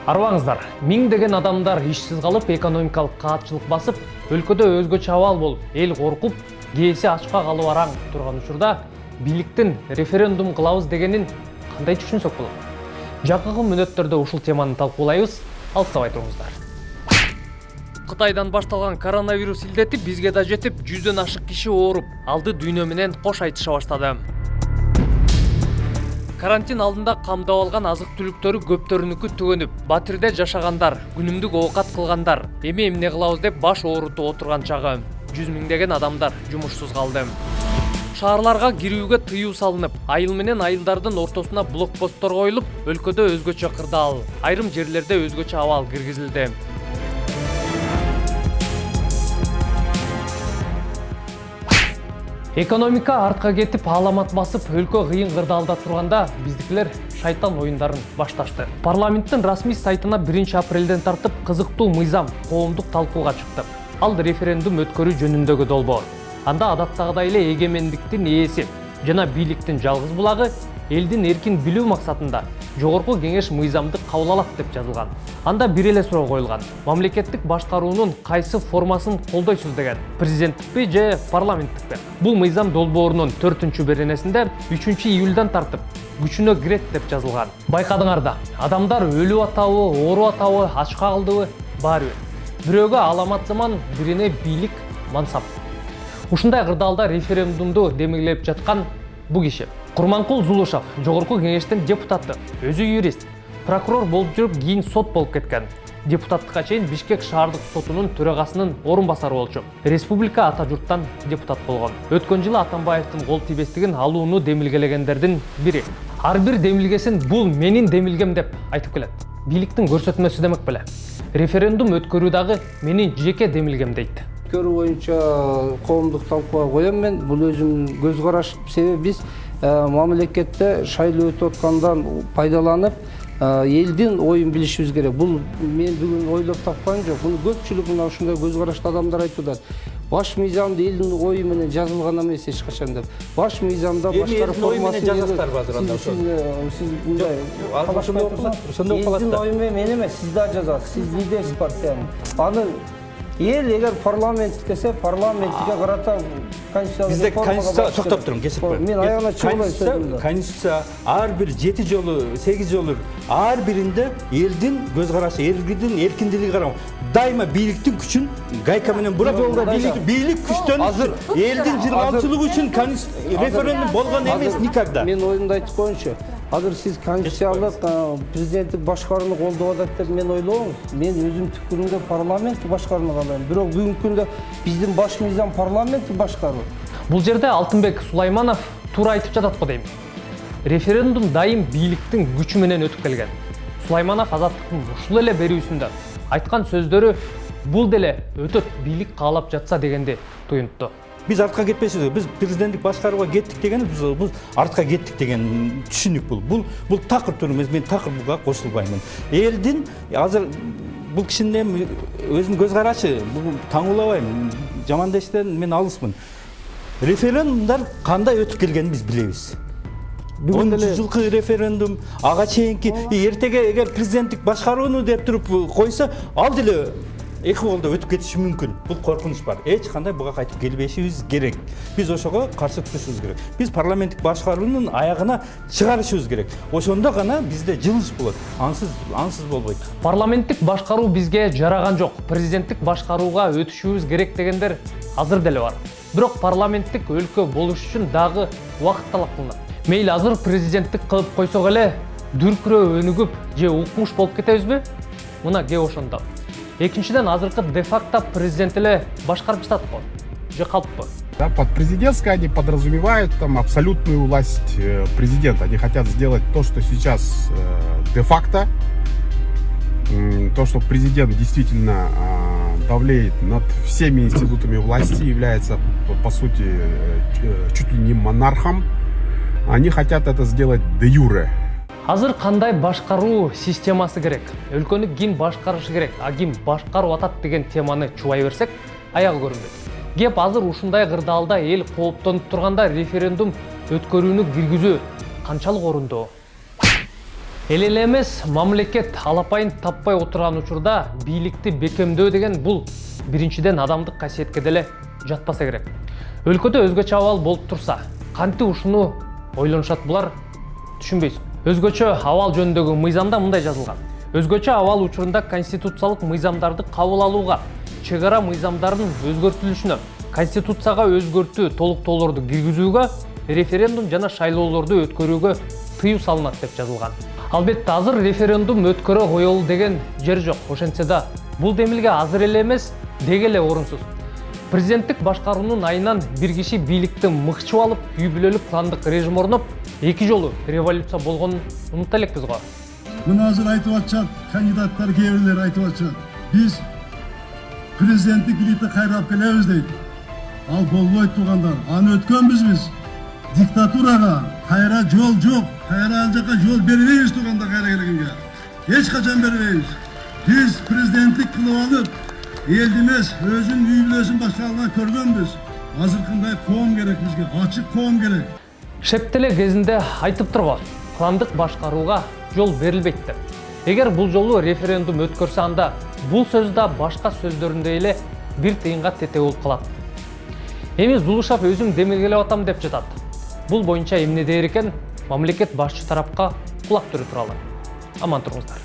Арбаңыздар, миңдеген адамдар ишсиз калып, экономикалык каатчылык басып, өлкөдө өзгөчө абал болуп, эл коркуп, кээси ачка калып араң турган учурда бийликтин референдум кылабыз дегенин кандай түшүнсөк болот? Жакынкы мүнөттөрдө ушул теманы талкуулайбыз, алыстабай туруңуздар. Кытайдан башталган коронавирус илдети бизге да жетип, 100дөн ашык киши ооруп, алды дүйнө менен кош айтыша баштады. Карантин алдында камдап алган азык-түлүктөрү көптөрүнүкү түгөнүп, батирде жашагандар, күнүмдүк оокат кылгандар, эми эмне кылабыз деп баш оорутуп отурган чагы 100 миңдеген адамдар жумушсуз калды. Шаарларга кирүүгө тыюу салынып, айыл менен айылдардын ортосуна блокпосттор коюлуп, өлкөдө өзгөчө кырдаал, айрым жерлерде өзгөчө абал киргизилди. Экономика артка кетип, аламат басып, өлкө кыйын кырдаалда турганда, биздикилер шайтан оюндарын башташты. Парламенттин расмий сайтына 1-апрелден тартып кызыктуу мыйзам коомдук талкууга чыкты. Ал референдум өткөрүү жөнүндөгү долбоор. Анда адаттагыдай эле эгемендиктин ээси жана бийликтин жалгыз булагы элдин эркин билүү максатында жогорку кеңеш мыйзамды кабыл алат деп жазылган. Анда бир эле суроо коюлган: мамлекеттик башкаруунун кайсы формасын колдойсуз деген, президенттикпи же парламенттикпи? Бул мыйзам долбоорунун 4-беренесинде 3-июлдан тартып күчүнө кирет деп жазылган. Байкадыңар да, адамдар өлүп атабы, ооруп атабы, ачка калдыбы, баары бир. Бирөөгө аламат заман, бирине бийлик, мансап. Ушундай кырдаалда референдумду демилгелеп жаткан бу киши Курманкул Зулушев, жогорку кеңештин депутаты, өзү юрист, прокурор болуп жүрүп, кийин сот болуп кеткен. Депутаттыкка чейин Бишкек шаардык сотунун төрагасынын орун басары болчу. Республика ата журттан депутат болгон. Өткөн жылы Атамбаевдин кол тийбестигин алууну демилгелегендердин бири. Ар бир демилгесин бул менин демилгем деп айтып келет. Бийликтин көрсөтмөсү демек беле. Референдум өткөрүү дагы менин жеке демилгем дейт. Көрүү боюнча коомдук талкууга коем мен. Бул өзүмдүн көз карашым. Себеби биз мамлекетте шайлоо өтүп аткандан пайдаланып, элдин оюн билишибиз керек. Бул мен бүгүн ойлоп тапканым жок. Буну көпчүлүк мына ушундай көз карашты адамдар айтып атат. Баш мыйзамды элдин ою менен жазылган эмес эч качан деп. Баш мыйзамда башкар формасы жазасыздар базыр анда ошо. Сиз мындай албашында ошондой калат да. Элдин ою менен эмес, сиз да жазасыз. Сиз лидерсиз партиянын. Аны эл эгер парламент десе, парламентке карата Бизде конституция токтоп турум, кесип коем. Мен аягына чыгып конституция ар бир 7 жолу, 8 жолу ар биринде элдин көз карашы, элдин эркиндиги карап, дайыма бийликтин күчүн гайка менен бурап, бийлик күчтөн элдин жыргалчылыгы үчүн референдум болгон эмес никогда. Мен оюмду айтып коеюнчу. Азыр сиз конституциялык президенттик башкарууну колдоп атат деп мен ойлобоңуз. Мен өзүм түкүрүмдө парламенттик башкарууну каалайм. Бирок бүгүнкү күндө биздин баш мыйзам парламенттик башкаруу. Бул жерде Алтынбек Сулайманов туура айтып жатат го дейм. Референдум дайым бийликтин күчү менен өтүп келген. Сулайманов Азаттыктын ушул эле берүүсүндө айткан сөздөрү бул деле өтөт бийлик каалап жатса дегенди туюнтту. Biz артқа кетпейсіз, біз президенттік башқаруға кеттік дегеніміз, біз артқа кеттік деген түшінік бұл. Бұл тақыр түріміз, мен тақыр бұға қосылбаймын. Елдің, азыр бұл кішінде өзім көз қарашы, бұл таңулабаймын, жамандештен мен алыспын. Референдумдар қандай өтіп келгенін біз білеміз. 10 жылқы референдум, аға чейінки, ертеге егер президенттік башқаруыны деп тұрып қойса, ал деле эки колдо өтүп кетиши мүмкүн. Бул коркунуч бар. Эч кандай буга кайтып келбешибиз керек. Биз ошого каршы турушубуз керек. Биз парламенттик башкаруунун аягына чыгарышыбыз керек. Ошондо гана бизде жылыш болот. Ансыз болбойт. Парламенттик башкаруу бизге жараган жок. Президенттик башкарууга өтүшүбүз керек дегендер азыр деле бар. Бирок парламенттик өлкө болуш үчүн дагы убакыт талап кылынат. Мейли азыр президенттик кылып койсок эле дүркүрөө өнүгүп же укмуш болуп кетебизби? Мына кеп ошондо. Экинчиден азыркы де-факто президент эле башкарып жатат го. Же калппы? Да, под президентской они подразумевают там абсолютную власть президента. Они хотят сделать то, что сейчас де-факто. То, что президент действительно давлеет над всеми институтами власти, является, по сути, чуть ли не монархом. Они хотят это сделать де-юре. Азыр кандай башкаруу системасы керек? Өлкөнү ким башкарышы керек? А ким башкарып атат деген теманы чубай берсек, аягы көрүнбөйт. Кеп азыр ушундай кырдаалда эл кооптонуп турганда референдум өткөрүүнү киргизүү канчалык орундуу? Эле эмес мамлекет алапайын таппай отурган учурда бийликти бекемдөө деген бул биринчиден адамдык касиетке деле жатпаса керек. Өлкөдө өзгөчө абал болуп турса, канти ушуну ойлонушат булар, түшүнбөйсүң. Өзгөчө абал жөнүндөгү мыйзамда мындай жазылган. Өзгөчө абал учурунда конституциялык мыйзамдарды кабыл алууга, чек ара мыйзамдардын өзгөртүлүшүнө, конституцияга өзгөртүү толуктоолорду киргизүүгө, референдум жана шайлоолорду өткөрүүгө тыюу салынат деп жазылган. Албетте азыр референдум өткөрө коелу деген жер жок. Ошентсе да бул демилге азыр эле эмес, деги эле орунсуз. Президенттик башкаруунун айынан бир киши бийликти мыкчып алып, үй бүлөлүк пландык режим орноп, эки жолу революция болгонун унута элекпиз го. Мына азыр айтып атышат, кандидаттар кээ бирлери айтып атышат. Биз президенттик бийликти кайрап келебиз дейт. Ал болбойт туугандар. Аны өткөнбүз биз. Диктатурага кайра жол жок. Кайра ал жака жол бербейбиз туугандар кайра келгенге. Эч качан бербейбиз. Биз президенттик кылып алып, элди эмес, өзүнүн үй бүлөсүн башкарганын көргөнбүз. Азыркындай коом керек бизге, ачык коом керек. Шептеле кезинде айтыптыр го, кландык башкарууга жол берилбейт деп. Эгер бул жолу референдум өткөрсө анда бул сөз да башка сөздөрүндөй эле бир тыйынга тете болуп калат. Эми Зулушев өзүм демилгелеп атам деп жатат. Бул боюнча эмне дээр экен, мамлекет башчы тарапка кулак түрү туралы. Аман туруңуздар.